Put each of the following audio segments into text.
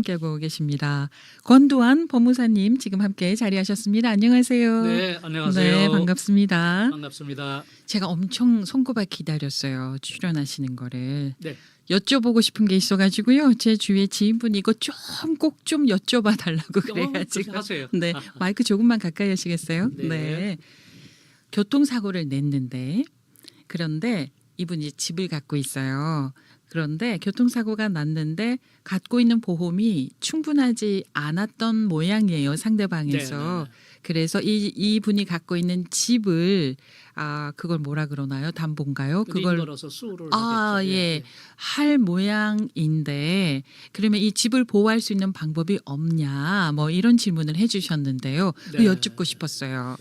함께하고 계십니다. 권도환 법무사님 지금 함께 자리하셨습니다. 안녕하세요. 네, 안녕하세요. 네, 반갑습니다. 반갑습니다. 제가 엄청 손꼽아 기다렸어요. 출연하시는 거를. 네. 여쭤보고 싶은 게 있어가지고요. 제 주위에 지인분이 이거 좀 꼭 좀 여쭤봐 달라고 그래가지고. 하세요. 네, 마이크 조금만 가까이 하시겠어요? 네. 네. 교통사고를 냈는데 그런데 이분이 집을 갖고 있어요. 그런데 교통사고가 났는데 갖고 있는 보험이 충분하지 않았던 모양이에요. 상대방에서. 네. 그래서 이분이 갖고 있는 집을 그걸 뭐라 그러나요? 담보인가요? 그걸 걸어서 수를 아, 하겠죠. 예. 할 모양인데 그러면 이 집을 보호할 수 있는 방법이 없냐? 뭐 이런 질문을 해 주셨는데요. 네. 여쭙고 싶었어요.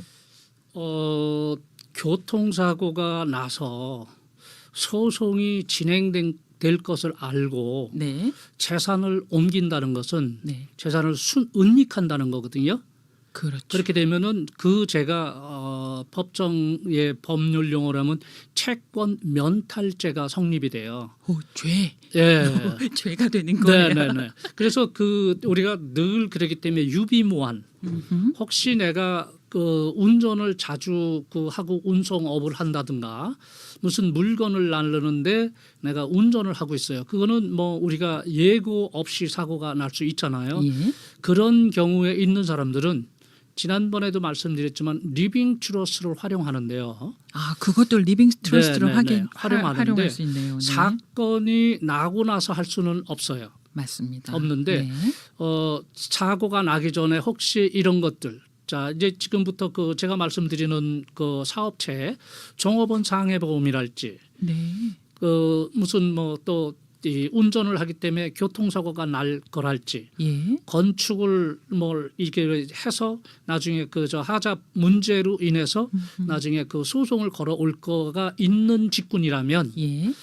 교통사고가 나서 소송이 될 것을 알고 네. 재산을 옮긴다는 것은 네. 재산을 은닉한다는 거거든요. 그렇죠. 그렇게 되면은 제가 법정의 법률 용어로 하면 채권 면탈죄가 성립이 돼요. 오, 죄. 예. 죄가 되는 거예요. 네. 그래서 우리가 늘 그러기 때문에 유비무환. 음흠. 혹시 내가 운전을 자주 하고 운송업을 한다든가 무슨 물건을 나르는데 내가 운전을 하고 있어요. 그거는 뭐 우리가 예고 없이 사고가 날 수 있잖아요. 예. 그런 경우에 있는 사람들은 지난번에도 말씀드렸지만 리빙 트러스트를 활용하는데요. 그것도 리빙 트러스트로 활용하는데 활용할 수 있네요. 네. 사건이 나고 나서 할 수는 없어요. 맞습니다. 없는데 네. 사고가 나기 전에 혹시 이런 것들 자 이제 지금부터 제가 말씀드리는 사업체 종업원 상해보험이랄지 네. 무슨 또 운전을 하기 때문에 교통사고가 날 거랄지 예. 건축을 이게 해서 나중에 하자 문제로 인해서 나중에 소송을 걸어올 거가 있는 직군이라면 예.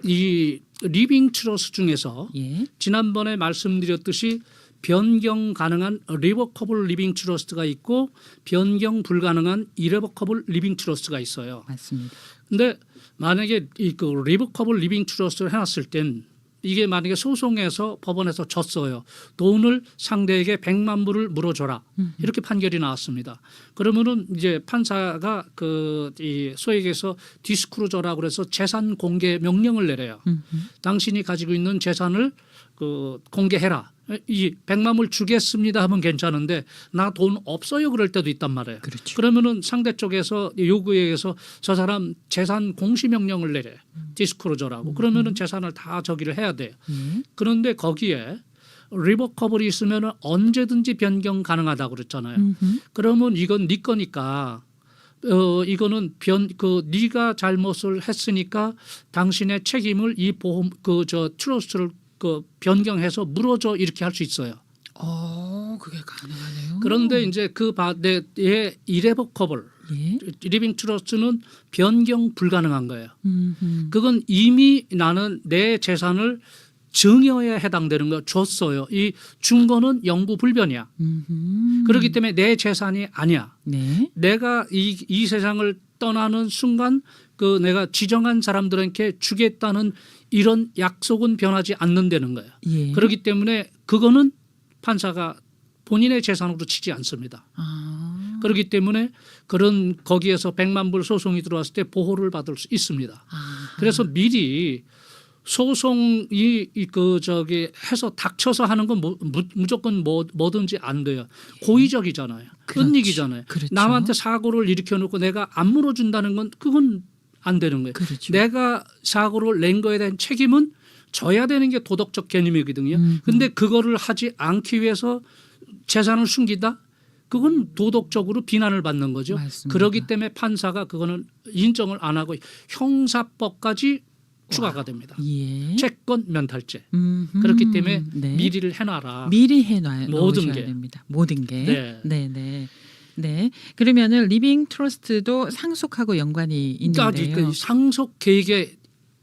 이 리빙 트러스 중에서 예. 지난번에 말씀드렸듯이 변경 가능한 리버커블 리빙 트러스트가 있고 변경 불가능한 이레버커블 리빙 트러스트가 있어요. 맞습니다. 근데 만약에 리버커블 리빙 트러스트를 해놨을 땐 이게 만약에 소송에서 법원에서 졌어요. 돈을 상대에게 100만 불을 물어줘라. 이렇게 판결이 나왔습니다. 그러면은 이제 판사가 소위 얘기해서 디스크로저라고 그래서 재산 공개 명령을 내려요. 당신이 가지고 있는 재산을 공개해라. 이 100만 불 주겠습니다 하면 괜찮은데 나 돈 없어요 그럴 때도 있단 말이에요. 그렇죠. 그러면은 상대 쪽에서 요구에 의해서 저 사람 재산 공시 명령을 내려 디스크로저라고 그러면은 재산을 다 저기를 해야 돼요. 그런데 거기에 리버커블이 있으면 언제든지 변경 가능하다고 그랬잖아요. 그러면 이건 네 거니까 이거는 네가 잘못을 했으니까 당신의 책임을 이 보험 트러스트를 변경해서 물어줘 이렇게 할 수 있어요. 그게 가능하네요. 그런데 이제 내 이레버커블 예. 리빙 트러스트는 변경 불가능한 거예요. 그건 이미 나는 내 재산을 증여에 해당되는 거 줬어요. 이 증거는 영구불변이야. 그렇기 때문에 내 재산이 아니야. 네. 내가 이 세상을 떠나는 순간 내가 지정한 사람들에게 주겠다는 이런 약속은 변하지 않는다는 거예요. 예. 그렇기 때문에 그거는 판사가 본인의 재산으로 치지 않습니다. 그렇기 때문에 거기에서 100만 불 소송이 들어왔을 때 보호를 받을 수 있습니다. 그래서 미리 소송이 해서 닥쳐서 하는 건 무조건 뭐든지 안 돼요. 고의적이잖아요. 은닉이잖아요. 그렇죠. 남한테 사고를 일으켜놓고 내가 안 물어준다는 건 그건 안 되는 거예요. 그렇죠. 내가 사고를 낸 거에 대한 책임은 져야 되는 게 도덕적 개념이거든요. 그런데 그거를 하지 않기 위해서 재산을 숨기다? 그건 도덕적으로 비난을 받는 거죠. 맞습니다. 그렇기 때문에 판사가 그거는 인정을 안 하고 형사법까지 추가가 됩니다. 예. 채권 면탈죄. 그렇기 때문에 네. 미리를 해놔라. 미리 해놔야 모든 게 됩니다. 모든 게. 네. 네. 네. 그러면은 리빙 트러스트도 상속하고 연관이 있는데요. 그러니까 상속 계획의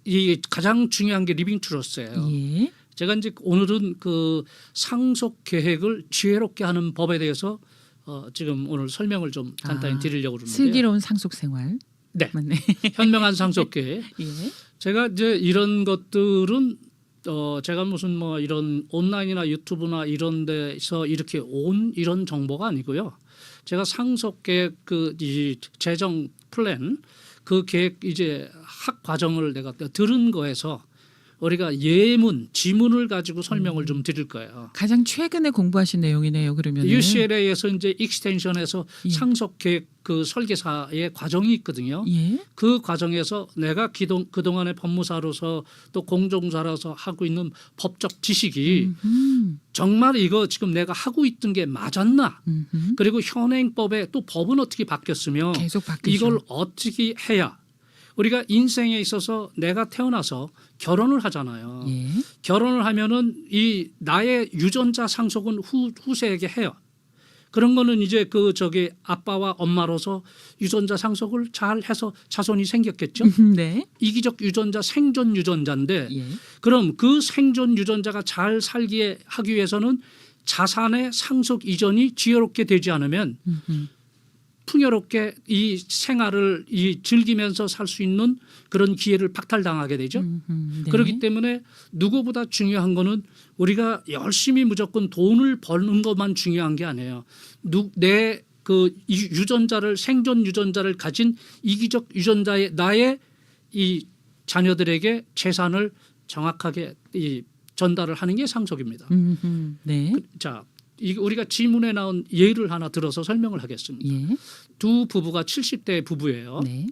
이 가장 중요한 게 리빙 트러스트예요. 예. 제가 이제 오늘은 상속 계획을 지혜롭게 하는 법에 대해서 지금 오늘 설명을 좀 간단히 드리려고 그러는데 슬기로운 상속 생활. 네. 맞네. 현명한 상속 계획. 예. 제가 이제 이런 것들은 제가 무슨 뭐 이런 온라인이나 유튜브나 이런 데서 이렇게 온 이런 정보가 아니고요. 제가 상속 계획 이 재정 플랜 그 계획 이제 학 과정을 내가 들은 거에서 우리가 예문, 지문을 가지고 설명을 좀 드릴 거예요. 가장 최근에 공부하신 내용이네요. 그러면 UCLA에서 이제 익스텐션에서 예. 상속 계획 그 설계사의 과정이 있거든요. 예. 그 과정에서 내가 그동안의 법무사로서 또 공정사로서 하고 있는 법적 지식이 정말 이거 지금 내가 하고 있던 게 맞았나? 그리고 현행법에 또 법은 어떻게 바뀌었으며 계속 바뀌죠. 이걸 어떻게 해야 우리가 인생에 있어서 내가 태어나서 결혼을 하잖아요. 예. 결혼을 하면은 이 나의 유전자 상속은 후세에게 해요. 그런 거는 이제 그 저기 아빠와 엄마로서 유전자 상속을 잘 해서 자손이 생겼겠죠. 네. 이기적 유전자 생존 유전자인데 예. 그럼 그 생존 유전자가 잘 살게 하기 위해서는 자산의 상속 이전이 지혜롭게 되지 않으면 풍요롭게 이 생활을 즐기면서 살 수 있는 그런 기회를 박탈당하게 되죠. 네. 그렇기 때문에 누구보다 중요한 거는 우리가 열심히 무조건 돈을 버는 것만 중요한 게 아니에요. 내 그 유전자를 생존 유전자를 가진 이기적 유전자의 나의 이 자녀들에게 재산을 정확하게 전달을 하는 게 상속입니다. 네. 자, 우리가 지문에 나온 예를 하나 들어서 설명을 하겠습니다. 예. 두 부부가 70대 부부예요. 네.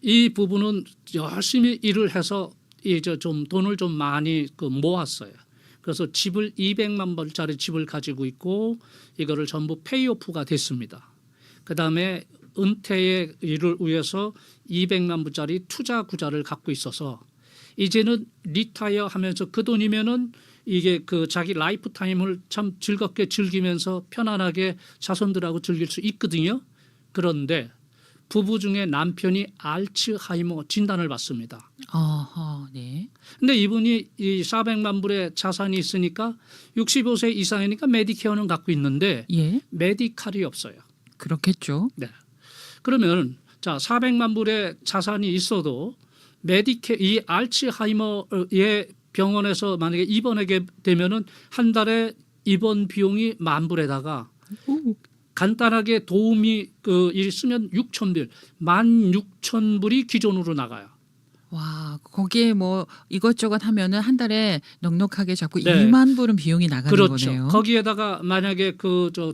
이 부부는 열심히 일을 해서 이제 좀 돈을 좀 많이 모았어요. 그래서 집을 200만 불짜리 집을 가지고 있고 이거를 전부 페이오프가 됐습니다. 그다음에 은퇴의 일을 위해서 200만 불짜리 투자 구자를 갖고 있어서 이제는 리타이어 하면서 그 돈이면은 이게 그 자기 라이프 타임을 참 즐겁게 즐기면서 편안하게 자손들하고 즐길 수 있거든요. 그런데 부부 중에 남편이 알츠하이머 진단을 받습니다. 어허, 네. 근데 이분이 이 400만 불의 자산이 있으니까 65세 이상이니까 메디케어는 갖고 있는데 예. 메디칼이 없어요. 그렇겠죠. 네. 그러면 자 400만 불의 자산이 있어도 이 알츠하이머의 병원에서 만약에 입원하게 되면은 한 달에 입원 비용이 10,000불에다가 간단하게 도움이 쓰면 6,000불, 16,000불이 기존으로 나가요. 와, 거기에 뭐 이것저것 하면은 한 달에 넉넉하게 잡고 네. 2만 불은 비용이 나가는 그렇죠. 거네요. 거기에다가 만약에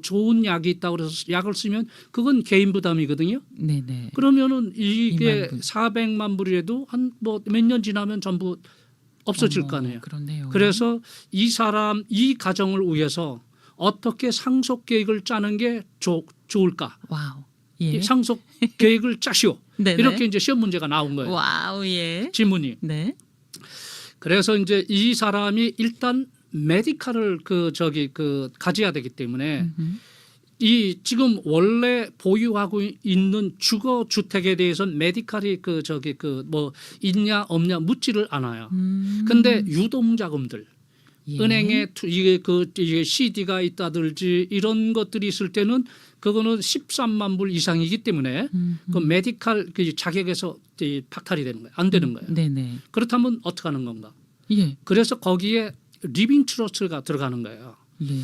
좋은 약이 있다고 그래서 약을 쓰면 그건 개인 부담이거든요. 네네. 그러면은 이게 2만 불. 400만 불이라도 한 뭐 몇 년 지나면 전부 없어질 거 아니에요. 그렇네요. 그래서 이 가정을 위해서 어떻게 상속 계획을 짜는 게 좋을까? 와우. 예. 이 상속 계획을 짜시오. 네네. 이렇게 이제 시험 문제가 나온 거예요. 와우, 예. 지문이. 네. 그래서 이제 이 사람이 일단 메디칼을 가져야 되기 때문에 이 지금 원래 보유하고 있는 주거 주택에 대해서는 메디칼이 뭐 있냐 없냐 묻지를 않아요. 근데 유동자금들 예. 은행에 이게 CD가 있다든지 이런 것들이 있을 때는 그거는 13만 불 이상이기 때문에 그 메디칼 자격에서 박탈이 되는 거예요. 안 되는 거예요. 네네. 그렇다면 어떻게 하는 건가? 예. 그래서 거기에 리빙 트러스트가 들어가는 거예요. 예.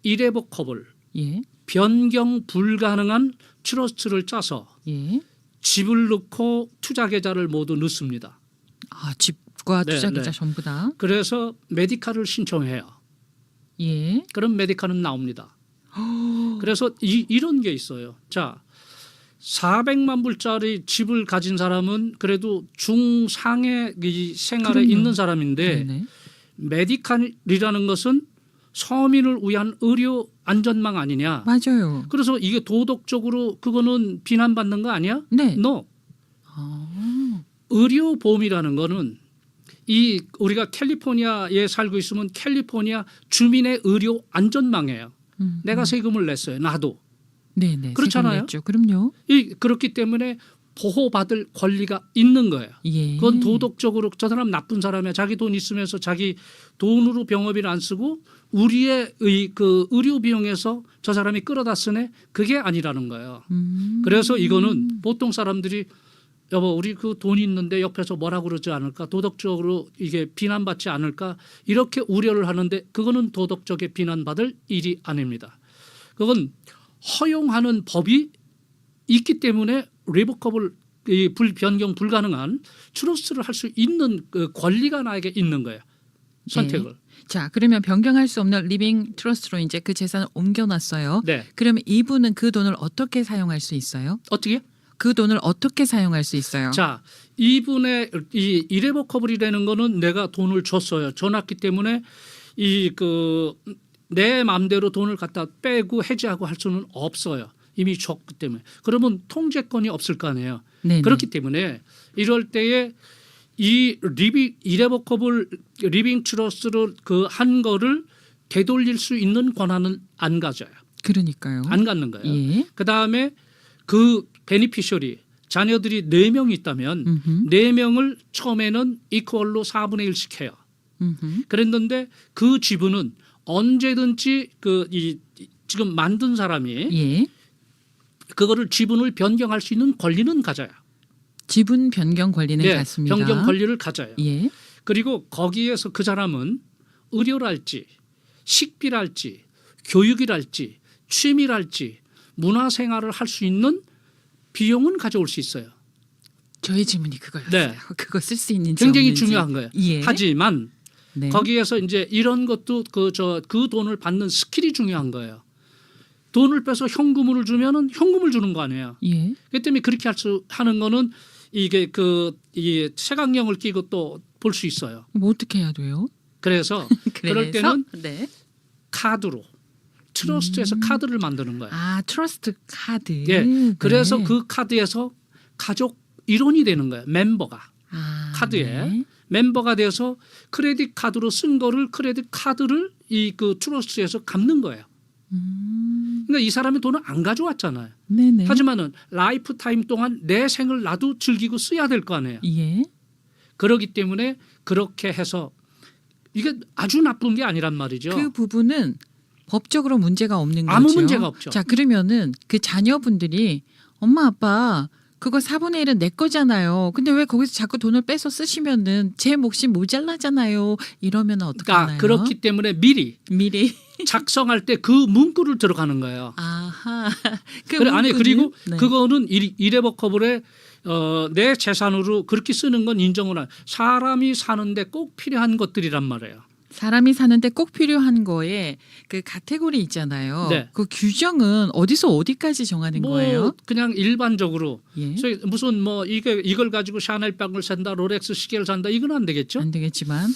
이레보커블 예. 변경 불가능한 트러스트를 짜서 예. 집을 넣고 투자 계좌를 모두 넣습니다. 아, 집과 네, 투자 계좌 네. 전부 다. 그래서 메디칼을 신청해요. 예. 그럼 메디칼은 나옵니다. 그래서 이런 게 있어요. 자, 400만 불짜리 집을 가진 사람은 그래도 중상의 이 생활에 그럼요. 있는 사람인데 네네. 메디칼이라는 것은 서민을 위한 의료 안전망 아니냐. 맞아요. 그래서 이게 도덕적으로 그거는 비난받는 거 아니야? 네. No. 아. 의료보험이라는 거는 우리가 캘리포니아에 살고 있으면 캘리포니아 주민의 의료 안전망이에요. 내가 세금을 냈어요. 나도. 네네. 그렇잖아요. 세금 냈죠. 그럼요. 그렇기 때문에 보호받을 권리가 있는 거예요. 예. 그건 도덕적으로 저 사람 나쁜 사람이야. 자기 돈 있으면서 자기 돈으로 병원비를 안 쓰고 우리의 그 의료 비용에서 저 사람이 끌어다 쓰네. 그게 아니라는 거예요. 그래서 이거는 보통 사람들이 여보 우리 그 돈이 있는데 옆에서 뭐라 그러지 않을까 도덕적으로 이게 비난받지 않을까 이렇게 우려를 하는데 그거는 도덕적에 비난받을 일이 아닙니다. 그건 허용하는 법이 있기 때문에 리버커블 변경 불가능한 트러스트를 할 수 있는 그 권리가 나에게 있는 거예요. 선택을. 네. 자, 그러면 변경할 수 없는 리빙 트러스트로 이제 그 재산을 옮겨놨어요. 네. 그러면 이분은 그 돈을 어떻게 사용할 수 있어요? 어떻게? 그 돈을 어떻게 사용할 수 있어요? 자, 이분의 이 이레버커블이라는 거는 내가 돈을 줬어요. 줘놨기 때문에 이 그 내 마음대로 돈을 갖다 빼고 해지하고 할 수는 없어요. 이미 줬기 때문에. 그러면 통제권이 없을 거 아니에요. 네네. 그렇기 때문에 이럴 때에 이 이레버커블 리빙 트러스트를 그 한 거를 되돌릴 수 있는 권한은 안 가져요. 그러니까요. 안 갖는 거예요. 예. 그다음에 그 베니피셔리 자녀들이 4명이 있다면 음흠. 4명을 처음에는 이퀄로 4분의 1씩 해요. 음흠. 그랬는데 그 지분은 언제든지 지금 만든 사람이 예. 그거를 지분을 변경할 수 있는 권리는 가져요. 지분 변경 권리는 네, 갖습니다. 변경 권리를 가져요. 예. 그리고 거기에서 그 사람은 의료랄지 식비랄지 교육이랄지 취미랄지 문화생활을 할 수 있는 비용은 가져올 수 있어요. 저의 질문이 그거였어요. 네. 그거 쓸 수 있는지 굉장히 없는지. 중요한 거예요. 예. 하지만 네. 거기에서 이제 이런 것도 그 돈을 받는 스킬이 중요한 거예요. 돈을 빼서 현금을 주면은 현금을 주는 거 아니에요. 예. 그렇기 때문에 그렇게 하는 거는 이게 이 색안경을 끼고 또 볼 수 있어요. 뭐 어떻게 해야 돼요? 그래서 그럴 때는 네. 카드로 트러스트에서 카드를 만드는 거예요. 아, 트러스트 카드. 예. 네. 그래서 그 카드에서 가족 일원이 되는 거예요. 멤버가 아, 카드에 네. 멤버가 돼서 크레딧 카드로 쓴 거를 크레딧 카드를 이 그 트러스트에서 갚는 거예요. 그러니까 이 사람이 돈을 안 가져왔잖아요. 네네. 하지만은 라이프 타임 동안 내 생을 나도 즐기고 써야 될 거 아니에요. 예. 그렇기 때문에 그렇게 해서 이게 아주 나쁜 게 아니란 말이죠. 그 부분은 법적으로 문제가 없는 거죠. 아무 문제가 없죠. 자, 그러면은 그 자녀분들이 엄마 아빠 그거 4분의 1은 내 거잖아요. 근데 왜 거기서 자꾸 돈을 빼서 쓰시면은 제 몫이 모자라잖아요. 이러면 어떡하나요? 그렇기 때문에 미리 작성할 때 그 문구를 들어가는 거예요. 아하. 아니 그리고 네. 그거는 이레버커블에 내 재산으로 그렇게 쓰는 건 인정을 한 사람이 사는데 꼭 필요한 것들이란 말이에요. 사람이 사는데 꼭 필요한 거에 그 카테고리 있잖아요. 네. 그 규정은 어디서 어디까지 정하는 거예요? 그냥 일반적으로 예. 무슨 이걸 가지고 샤넬백을 산다, 롤렉스 시계를 산다 이건 안 되겠죠. 안 되겠지만.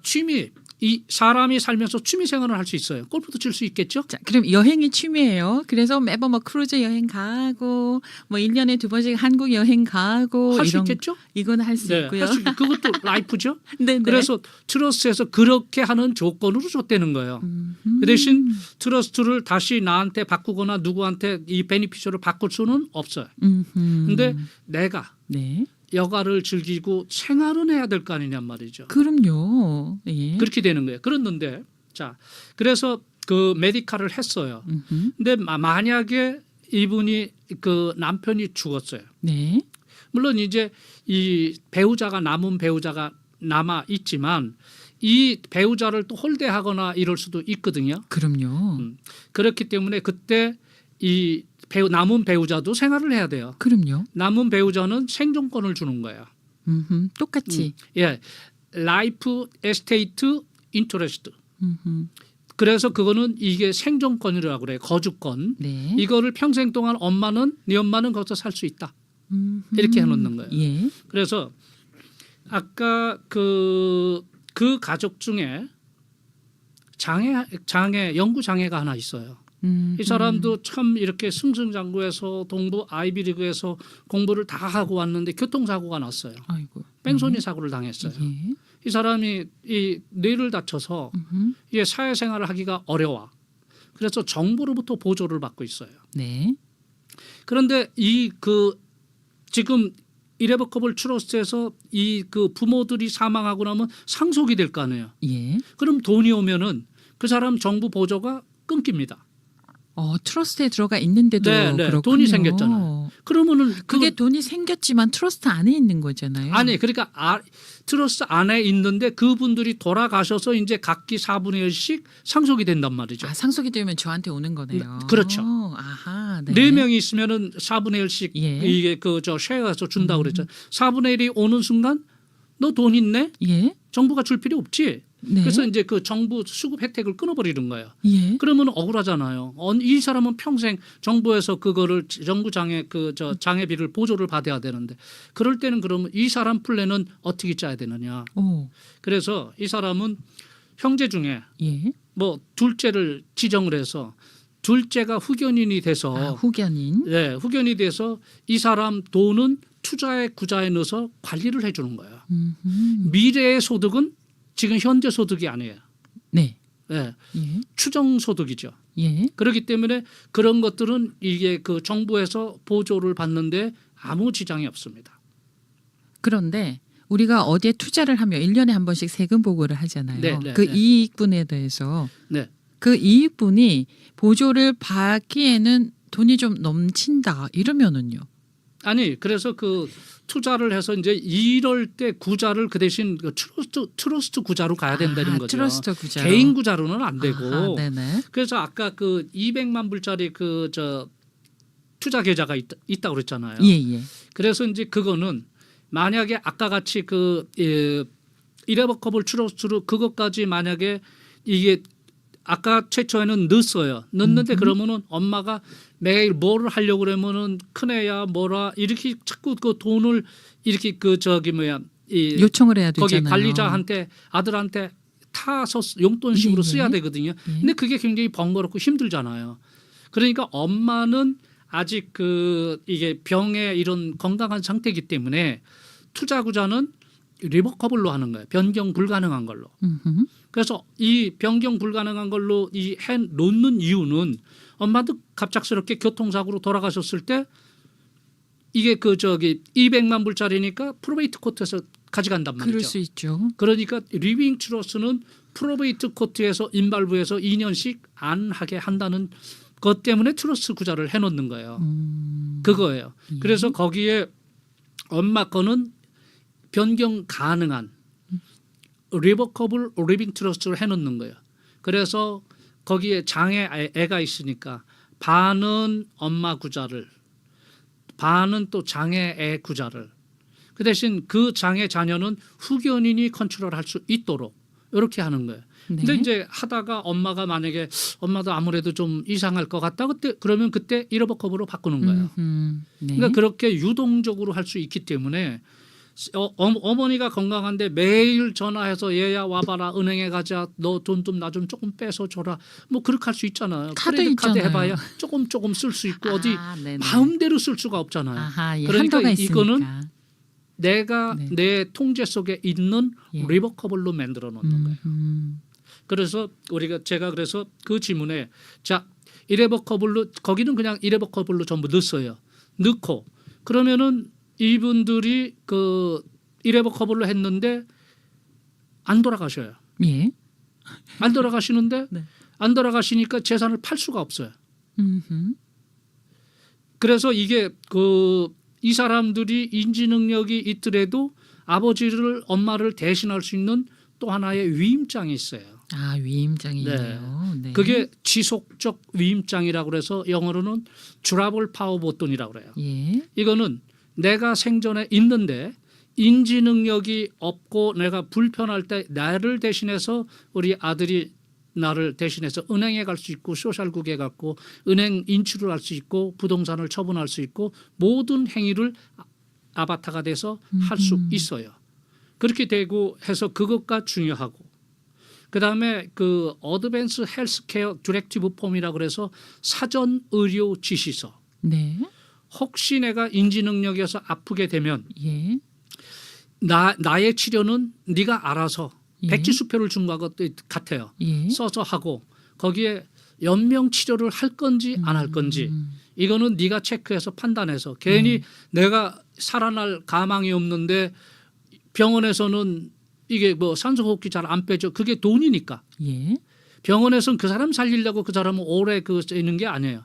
취미 이 사람이 살면서 취미 생활을 할 수 있어요. 골프도 칠 수 있겠죠. 자, 그럼 여행이 취미예요. 그래서 매번 뭐 크루즈 여행 가고 뭐 1년에 2번씩 한국 여행 가고 할 수 이런 있겠죠. 이건 할 수 있고요. 그것도 라이프죠. 네, 그래서 트러스트에서 그렇게 하는 조건으로 줬다는 거예요. 그 대신 트러스트를 다시 나한테 바꾸거나 누구한테 이 베니피셔를 바꿀 수는 없어요. 근데 내가 네. 여가를 즐기고 생활은 해야 될 거 아니냔 말이죠. 그럼요. 예. 그렇게 되는 거예요. 그랬는데 자 그래서 그 메디칼을 했어요. 근데 만약에 이분이 그 남편이 죽었어요. 네. 물론 이제 이 배우자가 남은 배우자가 남아 있지만 이 배우자를 또 홀대하거나 이럴 수도 있거든요. 그럼요. 그렇기 때문에 그때 이 남은 배우자도 생활을 해야 돼요. 그럼요. 남은 배우자는 생존권을 주는 거예요. 똑같이. 예, 라이프 에스테이트 인터레스트. 그래서 그거는 이게 생존권이라고 그래요. 거주권. 네. 이거를 평생 동안 네 엄마는 거기서 살 수 있다. 이렇게 해놓는 거예요. 예. 그래서 아까 그 가족 중에 영구 장애가 하나 있어요. 이 사람도 참 이렇게 승승장구해서 동부 아이비리그에서 공부를 다 하고 왔는데 교통사고가 났어요. 아이고. 뺑소니 사고를 당했어요. 예. 이 사람이 이 뇌를 다쳐서 이게 사회생활을 하기가 어려워. 그래서 정부로부터 보조를 받고 있어요. 네. 그런데 지금 이레버커블 트러스트에서 이 그 부모들이 사망하고 나면 상속이 될 거 아니에요. 예. 그럼 돈이 오면은 그 사람 정부 보조가 끊깁니다. 트러스트에 들어가 있는데도 네, 그렇군요. 돈이 생겼잖아요. 그러면은 그게 돈이 생겼지만 트러스트 안에 있는 거잖아요. 아니 그러니까 트러스트 안에 있는데 그분들이 돌아가셔서 이제 각기 4분의 1씩 상속이 된단 말이죠. 아, 상속이 되면 저한테 오는 거네요. 그렇죠. 아하, 네. 4명이 있으면은 4분의 1씩 예. 이게 그저 쉐어에서 준다고 그랬죠. 4분의 1이 오는 순간 너 돈 있네? 예. 정부가 줄 필요 없지. 네. 그래서 이제 그 정부 수급 혜택을 끊어버리는 거예요. 예. 그러면 억울하잖아요. 이 사람은 평생 정부에서 그거를 정부 장애 저 장애비를 보조를 받아야 되는데 그럴 때는 그러면 이 사람 플랜은 어떻게 짜야 되느냐. 오. 그래서 이 사람은 형제 중에 예. 뭐 둘째를 지정을 해서 둘째가 후견인이 돼서 아, 후견인. 네, 후견이 돼서 이 사람 돈은 투자에 구자에 넣어서 관리를 해주는 거예요. 미래의 소득은 지금 현재 소득이 아니에요. 네. 네, 예. 추정 소득이죠. 예. 그렇기 때문에 그런 것들은 이게 그 정부에서 보조를 받는데 아무 지장이 없습니다. 그런데 우리가 어디에 투자를 하면 1년에 한 번씩 세금 보고를 하잖아요. 네, 네, 그 네. 이익분에 대해서 네, 그 이익분이 보조를 받기에는 돈이 좀 넘친다 이러면은요. 아니 그래서 그 투자를 해서 이제 이럴 때 구자를 그 대신 그 트러스트 구자로 가야 된다는 거죠. 트러스트 구자. 개인 구자로는 안 되고. 아하, 네네. 그래서 아까 그 200만 불짜리 그 저 투자 계좌가 있다고 그랬잖아요. 예예. 그래서 이제 그거는 만약에 아까 같이 그 이레버커블 트러스트로 그것까지 만약에 이게 아까 최초에는 넣었어요. 넣는데 그러면은 엄마가 매일 뭐를 하려고 그러면은 큰애야 뭐라 이렇게 자꾸 그 돈을 이렇게 그 저기 뭐야 이 요청을 해야 되잖아요. 거기 관리자한테 아들한테 타서 용돈식으로 예, 예. 써야 되거든요. 근데 그게 굉장히 번거롭고 힘들잖아요. 그러니까 엄마는 아직 그 이게 병의 이런 건강한 상태이기 때문에 투자구자는 리버커블로 하는 거예요. 변경 불가능한 걸로. 음흠. 그래서 이 변경 불가능한 걸로 이 해 놓는 이유는 엄마도 갑작스럽게 교통사고로 돌아가셨을 때 이게 그 저기 200만 불짜리니까 프로베이트 코트에서 가져간단 말이죠. 그럴 수 있죠. 그러니까 리빙 트러스는 프로베이트 코트에서 인발부에서 2년씩 안 하게 한다는 것 때문에 트러스 구자를 해놓는 거예요. 그거예요. 그래서 거기에 엄마 거는 변경 가능한 리버커블 리빙 트러스트를 해놓는 거예요. 그래서 거기에 장애 애가 있으니까 반은 엄마 구자를 반은 또 장애 애 구자를 그 대신 그 장애 자녀는 후견인이 컨트롤할 수 있도록 이렇게 하는 거예요. 근데 네. 이제 하다가 엄마가 만약에 엄마도 아무래도 좀 이상할 것 같다 그러면 그때 이러버컵으로 바꾸는 거예요. 네. 그러니까 그렇게 유동적으로 할 수 있기 때문에 어머니가 건강한데 매일 전화해서 얘야 와봐라 은행에 가자 너 돈 좀 나 좀 조금 빼서 줘라 뭐 그렇게 할 수 있잖아요. 카드 크레딧 카드 있잖아요. 해봐야 조금 쓸 수 있고 어디 네네. 마음대로 쓸 수가 없잖아요. 아하, 예. 그러니까 한도가 이거는 있으니까. 내가 네. 내 통제 속에 있는 예. 리버커블로 만들어 놓는 거예요. 그래서 제가 그래서 그 지문에 자 이레버커블로 거기는 그냥 이레버커블로 전부 넣었어요. 넣고 그러면은 이분들이 그 이레버커블로 했는데 안 돌아가셔요. 예. 안 돌아가시는데 네. 안 돌아가시니까 재산을 팔 수가 없어요. 음흠. 그래서 이게 그 이 사람들이 인지 능력이 있더라도 아버지를 엄마를 대신할 수 있는 또 하나의 위임장이 있어요. 아, 위임장이네요. 네. 그게 지속적 위임장이라고 그래서 영어로는 주라블 파워보돈이라고 그래요. 예. 이거는 내가 생전에 있는데 인지 능력이 없고 내가 불편할 때 나를 대신해서 우리 아들이 나를 대신해서 은행에 갈 수 있고 소셜국에 갔고 은행 인출을 할 수 있고 부동산을 처분할 수 있고 모든 행위를 아바타가 돼서 할 수 있어요. 그렇게 되고 해서 그것가 중요하고 그다음에 그 어드밴스 헬스케어 디렉티브 폼이라고 그래서 사전 의료 지시서 네. 혹시 내가 인지 능력에서 아프게 되면 예. 나의 치료는 네가 알아서 예. 백지수표를 준 것도 같아요. 예. 써서 하고 거기에 연명 치료를 할 건지 안 할 건지 이거는 네가 체크해서 판단해서 괜히 내가 살아날 가망이 없는데 병원에서는 이게 뭐 산소호흡기 잘 안 빼죠. 그게 돈이니까. 예. 병원에서는 그 사람 살리려고 그 사람은 오래 그 있는 게 아니에요.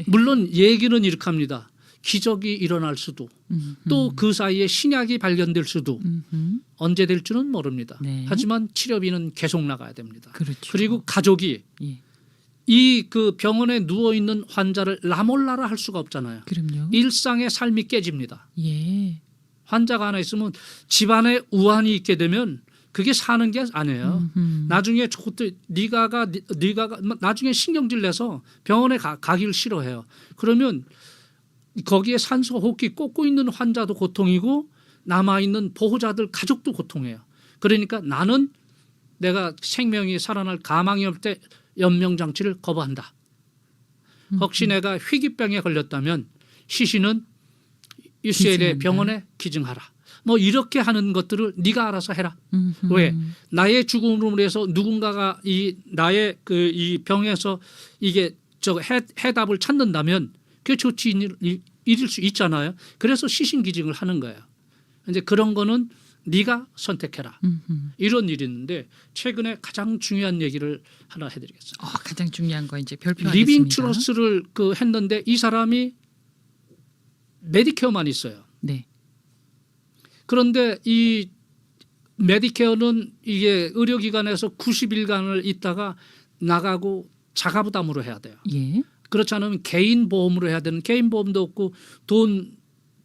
물론 얘기는 이렇게 합니다. 기적이 일어날 수도 또 그 사이에 신약이 발견될 수도 언제 될지는 모릅니다. 네. 하지만 치료비는 계속 나가야 됩니다. 그렇죠. 그리고 가족이 예. 이 그 병원에 누워 있는 환자를 나몰라라 할 수가 없잖아요. 그럼요. 일상의 삶이 깨집니다. 예. 환자가 하나 있으면 집안에 우환이 있게 되면 그게 사는 게 아니에요. 나중에 저것도 네가 나중에 신경질 내서 병원에 가기를 싫어해요. 그러면 거기에 산소 호흡기 꽂고 있는 환자도 고통이고 남아 있는 보호자들 가족도 고통해요. 그러니까 나는 내가 생명이 살아날 가망이 없을 때 연명 장치를 거부한다. 혹시 내가 희귀병에 걸렸다면 시신은 UCLA 기증한다. 병원에 기증하라. 뭐 이렇게 하는 것들을 네가 알아서 해라. 왜 나의 죽음으로 해서 누군가가 이 나의 그 이 병에서 이게 저 해답을 찾는다면 그게 좋지 일일 수 있잖아요. 그래서 시신 기증을 하는 거예요. 이제 그런 거는 네가 선택해라. 이런 일이 있는데 최근에 가장 중요한 얘기를 하나 해드리겠습니다. 가장 중요한 거 이제 별표하겠습니다. 리빙 트러스를 그 했는데 이 사람이 메디케어만 있어요. 네. 그런데 이 메디케어는 이게 의료기관에서 90일간을 있다가 나가고 자가부담으로 해야 돼요. 예. 그렇지 않으면 개인 보험으로 해야 되는 개인 보험도 없고 돈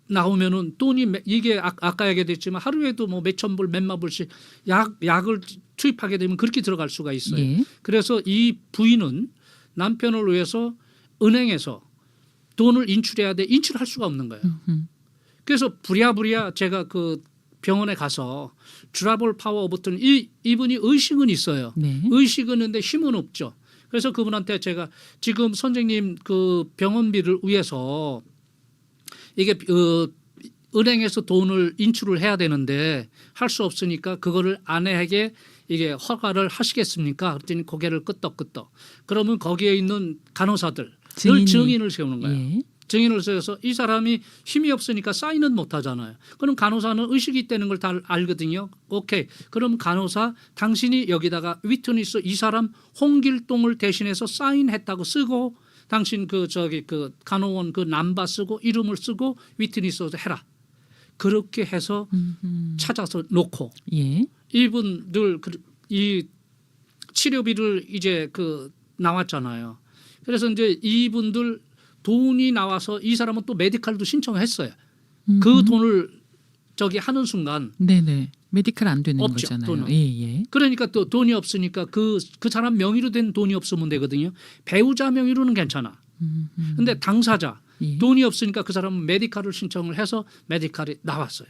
나오면은 돈이 이게 아까 얘기했지만 하루에도 뭐 몇천 불 몇만 불씩 약을 투입하게 되면 그렇게 들어갈 수가 있어요. 예. 그래서 이 부인은 남편을 위해서 은행에서 돈을 인출해야 돼 인출할 수가 없는 거예요. 그래서 부랴부랴 제가 그 병원에 가서 드라볼 파워 버튼 이분이 의식은 있어요. 네. 의식은 있는데 힘은 없죠. 그래서 그분한테 제가 지금 선생님 그 병원비를 위해서 이게 은행에서 돈을 인출을 해야 되는데 할 수 없으니까 그거를 아내에게 이게 허가를 하시겠습니까? 그랬더니 고개를 끄덕끄덕. 그러면 거기에 있는 간호사들 늘 증인을 세우는 거예요. 예. 증인을 세워서 이 사람이 힘이 없으니까 사인은 못 하잖아요. 그럼 간호사는 의식이 있다는 걸 다 알거든요. 오케이. 그럼 간호사 당신이 여기다가 위트니스 이 사람 홍길동을 대신해서 사인했다고 쓰고 당신 그 간호원 그 남바 쓰고 이름을 쓰고 위트니스 해라. 그렇게 해서 찾아서 놓고 예. 이분들 이 치료비를 이제 그 나왔잖아요. 그래서 이제 이분들 돈이 나와서 이 사람은 또 메디칼도 신청했어요. 그 돈을 저기 하는 순간 네네. 메디칼 안 되는 없죠, 거잖아요. 돈은. 예. 그러니까 또 돈이 없으니까 그 사람 명의로 된 돈이 없으면 되거든요. 배우자 명의로는 괜찮아. 근데 당사자 예. 돈이 없으니까 그 사람은 메디칼을 신청을 해서 메디칼이 나왔어요.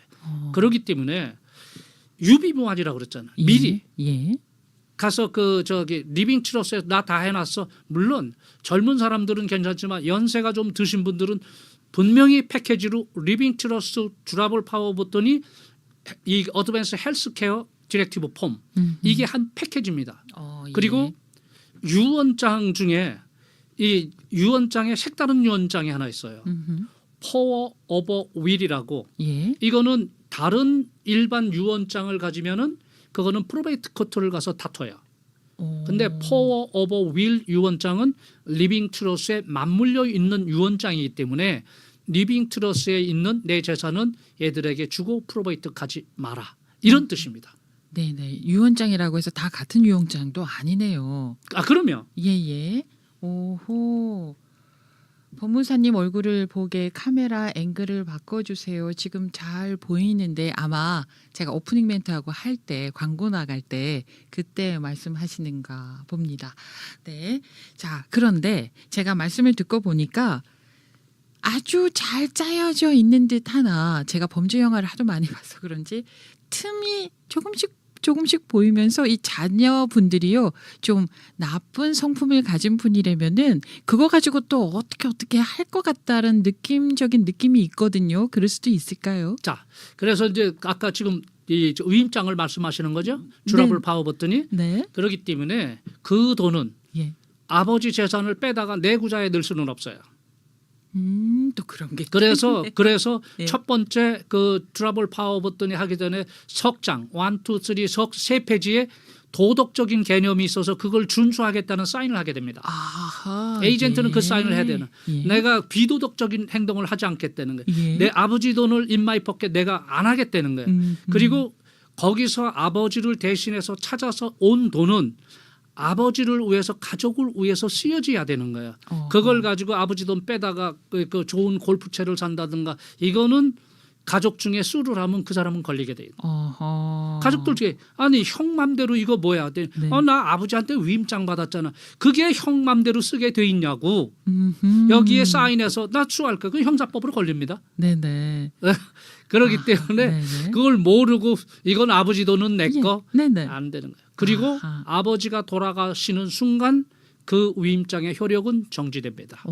그렇기 때문에 유비무환이라고 그랬잖아요. 미리 예. 가서 그 저기 리빙 트러스에 나 다 해놨어. 물론 젊은 사람들은 괜찮지만 연세가 좀 드신 분들은 분명히 패키지로 리빙 트러스 드라볼 파워 버튼이 이 어드밴스 헬스케어 디렉티브 폼 이게 한 패키지입니다. 예. 그리고 유언장 중에 이 유언장에 색다른 유언장이 하나 있어요. 파워 오버 윌이라고. 예. 이거는 다른 일반 유언장을 가지면은 그거는 프로베이트 코트를 가서 다퉈요. 근데 파워 오버 윌 유언장은 리빙 트러스에 맞물려 있는 유언장이기 때문에 리빙 트러스에 있는 내 재산은 얘들에게 주고 프로베이트 가지 마라. 이런 뜻입니다. 네네. 유언장이라고 해서 다 같은 유언장도 아니네요. 그러면 예예. 오호. 법무사님 얼굴을 보게 카메라 앵글을 바꿔주세요. 지금 잘 보이는데 아마 제가 오프닝 멘트하고 할 때 광고 나갈 때 그때 말씀하시는가 봅니다. 네. 자, 그런데 제가 말씀을 듣고 보니까 아주 잘 짜여져 있는 듯 하나 제가 범죄 영화를 하도 많이 봐서 그런지 틈이 조금씩 보이면서 이 자녀분들이요 좀 나쁜 성품을 가진 분이라면은 그거 가지고 또 어떻게 할 것 같다는 느낌적인 느낌이 있거든요. 그럴 수도 있을까요? 자, 그래서 이제 아까 지금 이 위임장을 말씀하시는 거죠. 주라블 네. 파워 버튼이 네. 그렇기 때문에 그 돈은 예. 아버지 재산을 빼다가 내구자에 넣을 수는 없어요. 또 그런 게 그래서 예. 첫 번째 그 트러블 파워 오브 어토니 하기 전에 석장 1, 2, 3 세 페이지에 도덕적인 개념이 있어서 그걸 준수하겠다는 사인을 하게 됩니다. 아하, 에이전트는 예. 그 사인을 해야 되는. 예. 내가 비도덕적인 행동을 하지 않겠다는 거예요. 예. 내 아버지 돈을 in my pocket 내가 안 하겠다는 거예요. 그리고 거기서 아버지를 대신해서 찾아서 온 돈은 아버지를 위해서 가족을 위해서 쓰여져야 되는 거예요. 그걸 가지고 아버지 돈 빼다가 그 좋은 골프채를 산다든가 이거는 가족 중에 수를 하면 그 사람은 걸리게 돼요. 가족들 중에 아니 형 맘대로 이거 뭐야? 네. 나 아버지한테 위임장 받았잖아. 그게 형 맘대로 쓰게 돼 있냐고. 여기에 사인해서 나 수할 거야. 그 형사법으로 걸립니다. 네네. 그렇기 때문에 네네. 그걸 모르고 이건 아버지 돈은 내 거 네네. 안 되는 거예요. 그리고 아하. 아버지가 돌아가시는 순간 그 위임장의 효력은 정지됩니다.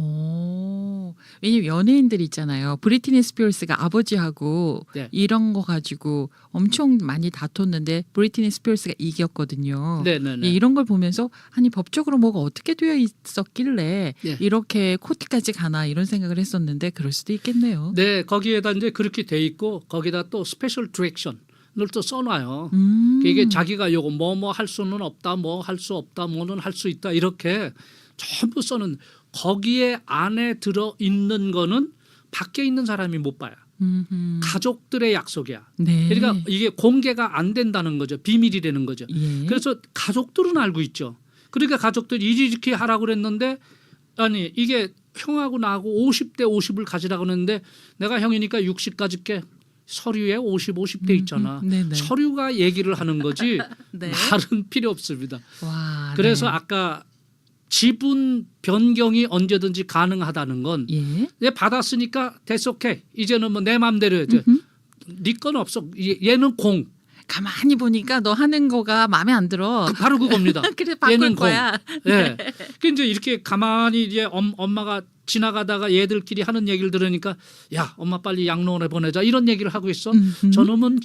왜냐면 연예인들 있잖아요. 브리트니 스피어스가 아버지하고 네. 이런 거 가지고 엄청 많이 다퉜는데 브리트니 스피어스가 이겼거든요. 네네네. 예, 이런 걸 보면서 아니 법적으로 뭐가 어떻게 되어 있었길래 네. 이렇게 코트까지 가나 이런 생각을 했었는데 그럴 수도 있겠네요. 네, 거기에다 이제 그렇게 돼 있고 거기다 또 스페셜 디렉션을 또 써놔요. 이게 자기가 요거 뭐 할 수는 없다, 뭐 할 수 없다, 뭐는 할 수 있다 이렇게 전부 써는 거기에 안에 들어 있는 거는 밖에 있는 사람이 못 봐요. 가족들의 약속이야. 네. 그러니까 이게 공개가 안 된다는 거죠. 비밀이 되는 거죠. 예. 그래서 가족들은 알고 있죠. 그러니까 가족들이 이렇게 하라고 그랬는데 아니 이게 형하고 나하고 50대 50을 가지라고 했는데 내가 형이니까 60 가질게. 서류에 50, 50대 있잖아. 네네. 서류가 얘기를 하는 거지 네. 말은 필요 없습니다. 와, 그래서 네. 아까 지분 변경이 언제든지 가능하다는 건 예. 얘 받았으니까 됐어 오케이. 이제는 뭐 내 마음대로 해야지. 네 건 없어. 얘는 공. 가만히 보니까 너 하는 거가 마음에 안 들어. 바로 그겁니다. 그래 바꿀 얘는 거야. 예. 그 이제 이렇게 가만히 이제 엄마가 지나가다가 얘들끼리 하는 얘기를 들으니까 야 엄마 빨리 양로원에 보내자 이런 얘기를 하고 있어. 저놈은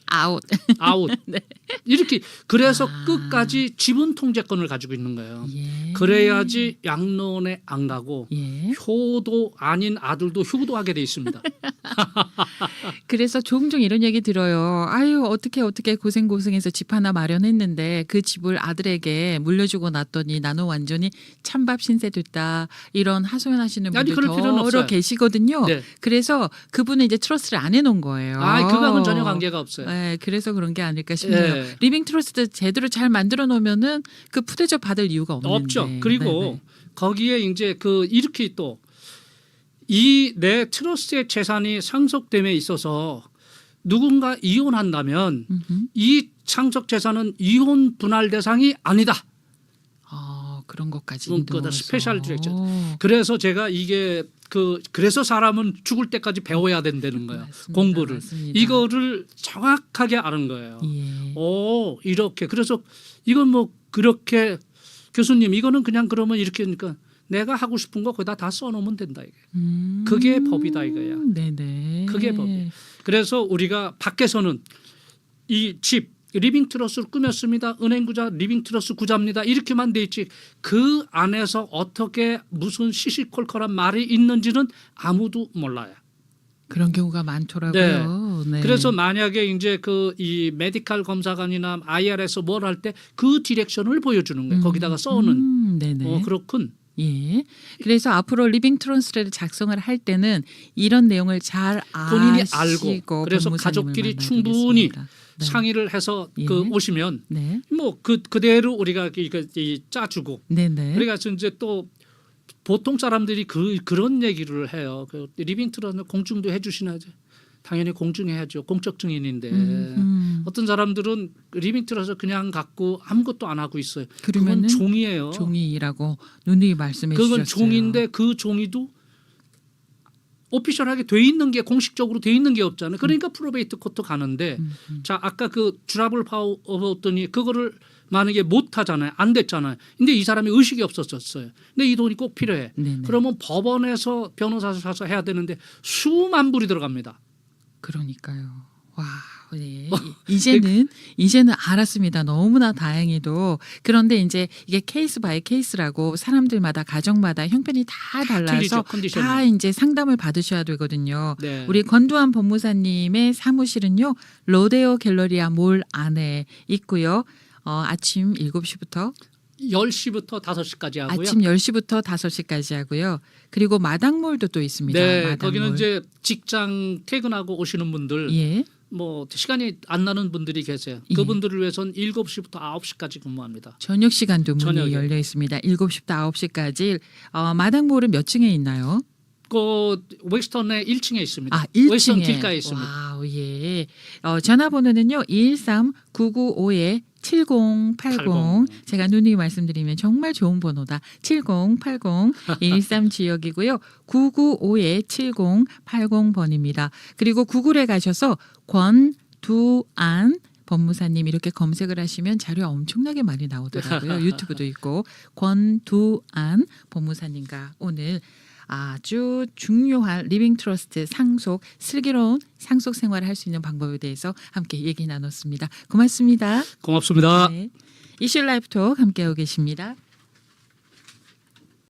아웃. 아웃. 네. 이렇게 그래서 끝까지 지분 통제권을 가지고 있는 거예요. 예. 그래야지 양로원에 안 가고 예. 효도 아닌 아들도 효도하게 돼 있습니다. 그래서 종종 이런 얘기 들어요. 아유 어떻게 고생해서 집 하나 마련했는데 그 집을 아들에게 물려주고 났더니 나는 완전히 찬밥 신세 됐다. 이런 하소연하시는 아니, 분들 그럴 필요는 더러 없어요. 계시거든요. 네. 그래서 그분은 이제 트러스를 안 해놓은 거예요. 그거하고는 전혀 관계가 없어요. 네, 그래서 그런 게 아닐까 싶네요. 네. 리빙 트러스트 제대로 잘 만들어 놓으면은 그 푸대접 받을 이유가 없는데. 없죠. 그리고 네네. 거기에 이제 그 이렇게 또 이 내 트러스트의 재산이 상속됨에 있어서 누군가 이혼한다면 이 상속 재산은 이혼 분할 대상이 아니다. 그런 것까지 그거다 인도해서. 스페셜 디렉션. 그래서 제가 이게 그래서 사람은 죽을 때까지 배워야 된다는 거예요. 맞습니다. 공부를. 맞습니다. 이거를 정확하게 아는 거예요. 예. 이렇게. 그래서 이건 뭐 그렇게 교수님 이거는 그냥 그러면 이렇게 하니까 내가 하고 싶은 거 거기다 다 써놓으면 된다 이게. 그게 법이다 이거야. 네네. 그게 법이에요. 그래서 우리가 밖에서는 이 집 리빙 트러스를 꾸몄습니다. 은행구자 리빙 트러스 구자입니다. 이렇게만 돼 있지 그 안에서 어떻게 무슨 시시콜콜한 말이 있는지는 아무도 몰라요. 그런 경우가 많더라고요. 네. 그래서 만약에 이제 이 메디칼 검사관이나 IR에서 뭘 할 때 그 디렉션을 보여주는 거예요. 거기다가 써오는. 네네. 그렇군. 예. 그래서 앞으로 리빙 트러스트를 작성을 할 때는 이런 내용을 잘 본인이 아시고 알고 그래서 법무사님을 가족끼리 만나야 충분히 되겠습니다. 네. 상의를 해서 예. 오시면 네. 뭐 그대로 우리가 짜주고 네네. 그래서 이제 또 보통 사람들이 그런 얘기를 해요. 리빙 트러스트 공증도 해주시나요? 당연히 공증해야죠. 공적 증인인데 어떤 사람들은 리빙 트러스트 그냥 갖고 아무것도 안 하고 있어요. 그건 그러면은 종이에요. 종이라고 누누이 말씀해 그건 주셨어요. 종인데 그 종이도 오피셜하게 돼 있는 게 공식적으로 돼 있는 게 없잖아요. 그러니까 프로베이트 코트 가는데 자 아까 그 트러블 파워 오더니 그거를 만약에 못 하잖아요. 안 됐잖아요. 근데 이 사람이 의식이 없었어요. 근데 이 돈이 꼭 필요해. 네네. 그러면 법원에서 변호사 사서 해야 되는데 수만 불이 들어갑니다. 그러니까요. 와, 네. 이제는 알았습니다. 너무나 다행히도. 그런데 이제 이게 케이스 바이 케이스라고 사람들마다 가정마다 형편이 다 달라서 틀리죠, 컨디션이. 다 이제 상담을 받으셔야 되거든요. 네. 우리 권두환 법무사님의 사무실은요. 로데오 갤러리아 몰 안에 있고요. 아침 7시부터 10시부터 5시까지 하고요. 아침 10시부터 5시까지 하고요. 그리고 마당몰도 또 있습니다. 네, 마당몰. 거기는 이제 직장 퇴근하고 오시는 분들 예. 뭐 시간이 안 나는 분들이 계세요. 예. 그분들을 위해서는 7시부터 9시까지 근무합니다. 저녁 시간도 문이 저녁에. 열려 있습니다. 7시부터 9시까지. 마당몰은 몇 층에 있나요? 그 웨스턴에 1층에 있습니다. 아, 1층에. 웨스턴 길가에 있습니다. 와우, 예. 전화번호는요. 213-995-7080. 제가 누누이 말씀드리면 정말 좋은 번호다. 7080 13 지역이고요. 995-7080번입니다. 그리고 구글에 가셔서 권두안 법무사님 이렇게 검색을 하시면 자료 엄청나게 많이 나오더라고요. 유튜브도 있고 권두안 법무사님과 오늘 아주 중요한 리빙 트러스트 상속 슬기로운 상속 생활을 할 수 있는 방법에 대해서 함께 얘기 나눴습니다. 고맙습니다. 고맙습니다. 네. 이슈 라이프 톡 함께하고 계십니다.